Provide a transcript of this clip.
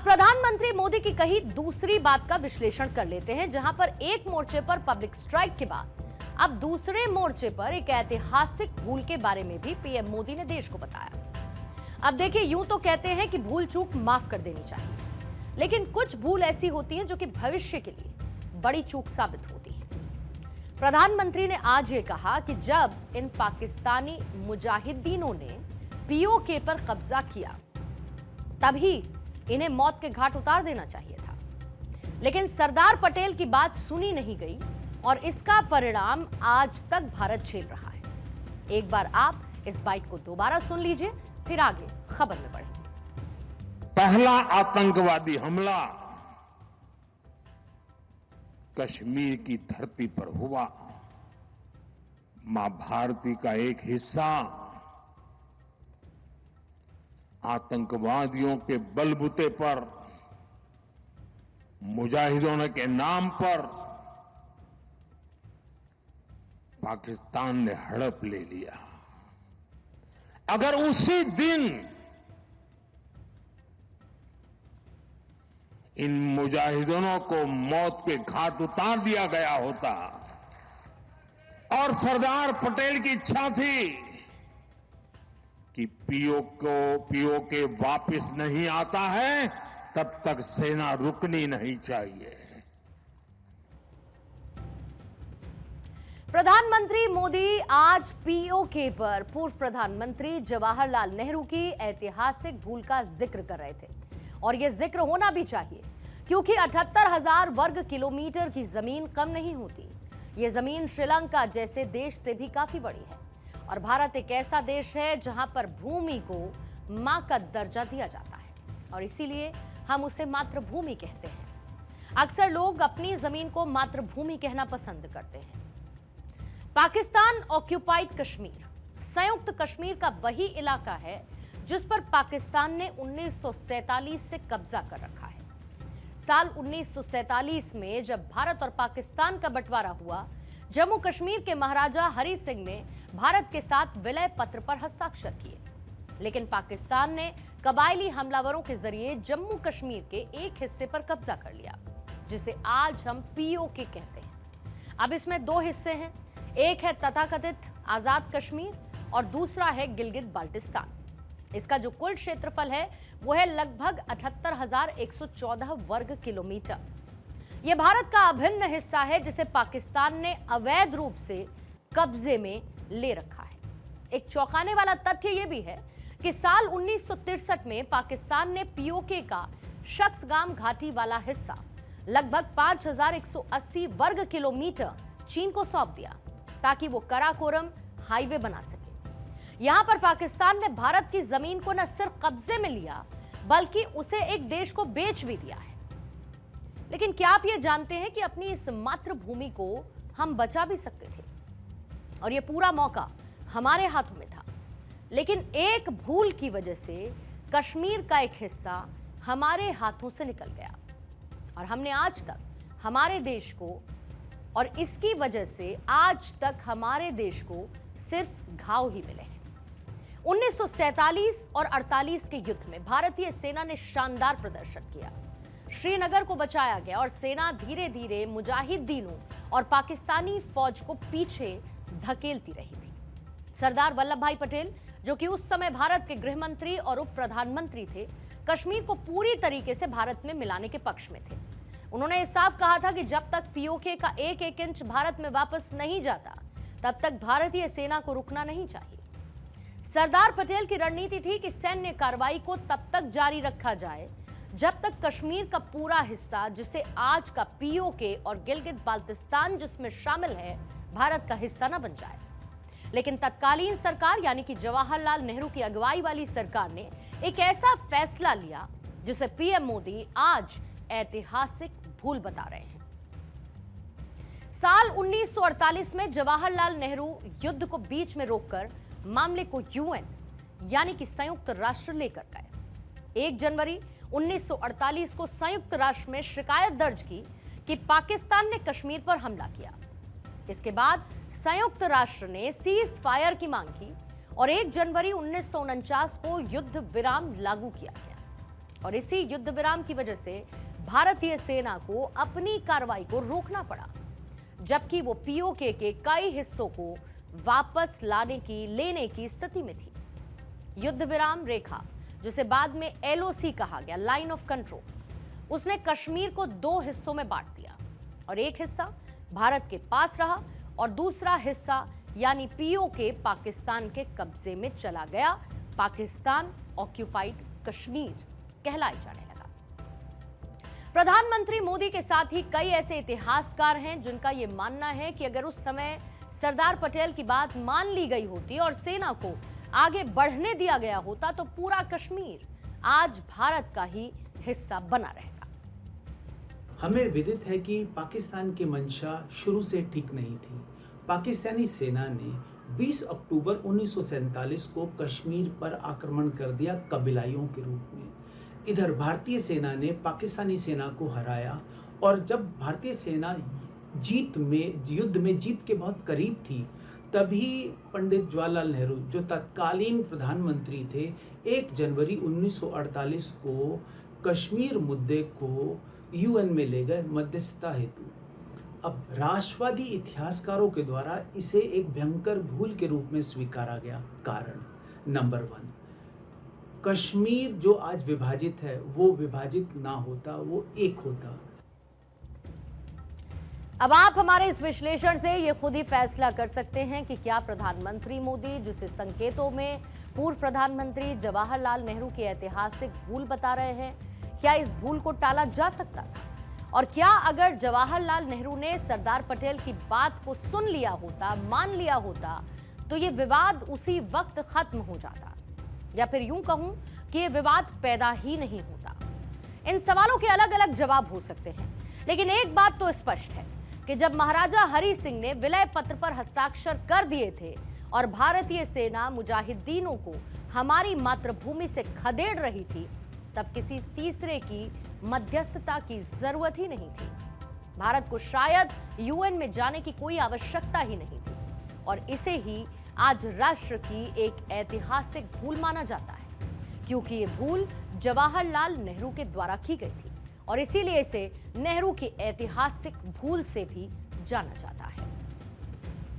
अब प्रधानमंत्री मोदी की कही दूसरी बात का विश्लेषण कर लेते हैं, जहां पर एक मोर्चे पर पब्लिक स्ट्राइक के बाद अब दूसरे मोर्चे पर एक ऐतिहासिक भूल के बारे में भी पीएम मोदी ने देश को बताया। अब देखिए, यूं तो कहते हैं कि भूल चूक माफ कर देनी चाहिए, लेकिन कुछ भूल ऐसी होती हैं जो कि भविष्य के लिए बड़ी चूक साबित होती है। प्रधानमंत्री ने आज ये कहा कि जब इन पाकिस्तानी मुजाहिदीनों ने पीओके पर कब्जा किया तभी इन्हें मौत के घाट उतार देना चाहिए था, लेकिन सरदार पटेल की बात सुनी नहीं गई और इसका परिणाम आज तक भारत झेल रहा है। एक बार आप इस बाइट को दोबारा सुन लीजिए, फिर आगे खबर में बढ़ेंगे। पहला आतंकवादी हमला कश्मीर की धरती पर हुआ। मां भारती का एक हिस्सा आतंकवादियों के बलबूते पर, मुजाहिदों के नाम पर पाकिस्तान ने हड़प ले लिया। अगर उसी दिन इन मुजाहिदों को मौत के घाट उतार दिया गया होता और सरदार पटेल की इच्छा थी कि पीओके वापस नहीं आता है, तब तक सेना रुकनी नहीं चाहिए। प्रधानमंत्री मोदी आज पीओके पर पूर्व प्रधानमंत्री जवाहरलाल नेहरू की ऐतिहासिक भूल का जिक्र कर रहे थे, और यह जिक्र होना भी चाहिए क्योंकि 78,000 वर्ग किलोमीटर की जमीन कम नहीं होती। यह जमीन श्रीलंका जैसे देश से भी काफी बड़ी है, और भारत एक ऐसा देश है जहां पर भूमि को मां का दर्जा दिया जाता है, और इसीलिए हम उसे मातृभूमि कहते हैं। अक्सर लोग अपनी जमीन को मातृभूमि कहना पसंद करते हैं। पाकिस्तान ऑक्यूपाइड कश्मीर संयुक्त कश्मीर का वही इलाका है जिस पर पाकिस्तान ने 1947 से कब्जा कर रखा है। साल 1947 में जब भारत और पाकिस्तान का बंटवारा हुआ, जम्मू कश्मीर के महाराजा हरि सिंह ने भारत के साथ विलय पत्र पर हस्ताक्षर किए, लेकिन पाकिस्तान ने कबायली हमलावरों के जरिए जम्मू कश्मीर के एक हिस्से पर कब्जा कर लिया, जिसे आज हम पीओके कहते हैं। अब इसमें दो हिस्से हैं, एक है तथाकथित आजाद कश्मीर और दूसरा है गिलगित बाल्टिस्तान। इसका जो कुल क्षेत्रफल है वो है लगभग 78,114 वर्ग किलोमीटर। यह भारत का अभिन्न हिस्सा है जिसे पाकिस्तान ने अवैध रूप से कब्जे में ले रखा है। एक चौंकाने वाला तथ्य यह भी है कि साल 1963 में पाकिस्तान ने पीओके का शख्सगाम घाटी वाला हिस्सा लगभग 5,180 वर्ग किलोमीटर चीन को सौंप दिया ताकि वो कराकोरम हाईवे बना सके। यहां पर पाकिस्तान ने भारत की जमीन को न सिर्फ कब्जे में लिया बल्कि उसे एक देश को बेच भी दिया है। लेकिन क्या आप ये जानते हैं कि अपनी इस मातृभूमि को हम बचा भी सकते थे, और ये पूरा मौका हमारे हाथों में था, लेकिन एक भूल की वजह से कश्मीर का एक हिस्सा हमारे हाथों से निकल गया और हमने आज तक हमारे देश को, और इसकी वजह से आज तक हमारे देश को सिर्फ घाव ही मिले हैं। 1947 और 48 के युद्ध में भारतीय सेना ने शानदार प्रदर्शन किया। श्रीनगर को बचाया गया और सेना धीरे धीरे मुजाहिदीनों और पाकिस्तानी फौज को पीछे धकेलती रही थी। सरदार वल्लभ भाई पटेल, जो कि उस समय भारत के गृह मंत्री और उप प्रधानमंत्री थे, कश्मीर को पूरी तरीके से भारत में मिलाने के पक्ष में थे। उन्होंने साफ कहा था कि जब तक पीओके का एक एक इंच भारत में वापस नहीं जाता, तब तक भारतीय सेना को रुकना नहीं चाहिए। सरदार पटेल की रणनीति थी कि सैन्य कार्रवाई को तब तक जारी रखा जाए जब तक कश्मीर का पूरा हिस्सा, जिसे आज का पीओके और गिलगित बाल्टिस्तान जिसमें शामिल है, भारत का हिस्सा न बन जाए। लेकिन तत्कालीन सरकार यानी कि जवाहरलाल नेहरू की अगुवाई वाली सरकार ने एक ऐसा फैसला लिया जिसे पीएम मोदी आज ऐतिहासिक भूल बता रहे हैं। साल 1948 में जवाहरलाल नेहरू युद्ध को बीच में रोककर मामले को यूएन यानी कि संयुक्त राष्ट्र लेकर गए। 1 जनवरी 1948 को संयुक्त राष्ट्र में शिकायत दर्ज की कि पाकिस्तान ने कश्मीर पर हमला किया। इसके बाद संयुक्त राष्ट्र ने सीज फायर की मांग की और 1 जनवरी 1949 को युद्ध विराम लागू किया गया। और इसी युद्ध विराम की वजह से भारतीय सेना को अपनी कार्रवाई को रोकना पड़ा, जबकि वो पीओके के कई हिस्सों को वापस लेने की स्थिति में थी। युद्ध विराम रेखा, जिसे बाद में एलओसी कहा गया, लाइन ऑफ कंट्रोल, उसने कश्मीर को 2 हिस्सों में बांट दिया और एक हिस्सा भारत के पास रहा और दूसरा हिस्सा यानी पीओके पाकिस्तान के कब्जे में चला गया। पाकिस्तान ऑक्यूपाइड कश्मीर कहलाए जाने लगा। प्रधानमंत्री मोदी के साथ ही कई ऐसे इतिहासकार हैं जिनका यह मानना है कि अगर उस समय सरदार पटेल की बात मान ली गई होती और सेना को आगे बढ़ने दिया गया होता तो पूरा कश्मीर आज भारत का ही हिस्सा बना रहता। हमें विदित है कि पाकिस्तान की मंशा शुरू से ठीक नहीं थी। पाकिस्तानी सेना ने 20 अक्टूबर 1947 को कश्मीर पर आक्रमण कर दिया कबीलाइयों के रूप में। इधर भारतीय सेना ने पाकिस्तानी सेना को हराया और जब भारतीय सेना युद्ध में जीत के बहुत करीब थी, तभी पंडित जवाहरलाल नेहरू, जो तत्कालीन प्रधानमंत्री थे, 1 जनवरी 1948 को कश्मीर मुद्दे को यूएन में ले गए मध्यस्थता हेतु। अब राष्ट्रवादी इतिहासकारों के द्वारा इसे एक भयंकर भूल के रूप में स्वीकारा गया। कारण नंबर 1, कश्मीर जो आज विभाजित है वो विभाजित ना होता, वो एक होता। अब आप हमारे इस विश्लेषण से ये खुद ही फैसला कर सकते हैं कि क्या प्रधानमंत्री मोदी, जिसे संकेतों में पूर्व प्रधानमंत्री जवाहरलाल नेहरू की ऐतिहासिक भूल बता रहे हैं, क्या इस भूल को टाला जा सकता था? और क्या अगर जवाहरलाल नेहरू ने सरदार पटेल की बात को सुन लिया होता, मान लिया होता, तो ये विवाद उसी वक्त खत्म हो जाता, या फिर यूं कहूं कि ये विवाद पैदा ही नहीं होता? इन सवालों के अलग अलग जवाब हो सकते हैं, लेकिन एक बात तो स्पष्ट है कि जब महाराजा हरि सिंह ने विलय पत्र पर हस्ताक्षर कर दिए थे और भारतीय सेना मुजाहिदीनों को हमारी मातृभूमि से खदेड़ रही थी, तब किसी तीसरे की मध्यस्थता की जरूरत ही नहीं थी। भारत को शायद यूएन में जाने की कोई आवश्यकता ही नहीं थी और इसे ही आज राष्ट्र की एक ऐतिहासिक भूल माना जाता है, क्योंकि ये भूल जवाहरलाल नेहरू के द्वारा की गई थी और इसीलिए इसे नेहरू की ऐतिहासिक भूल से भी जाना जाता है।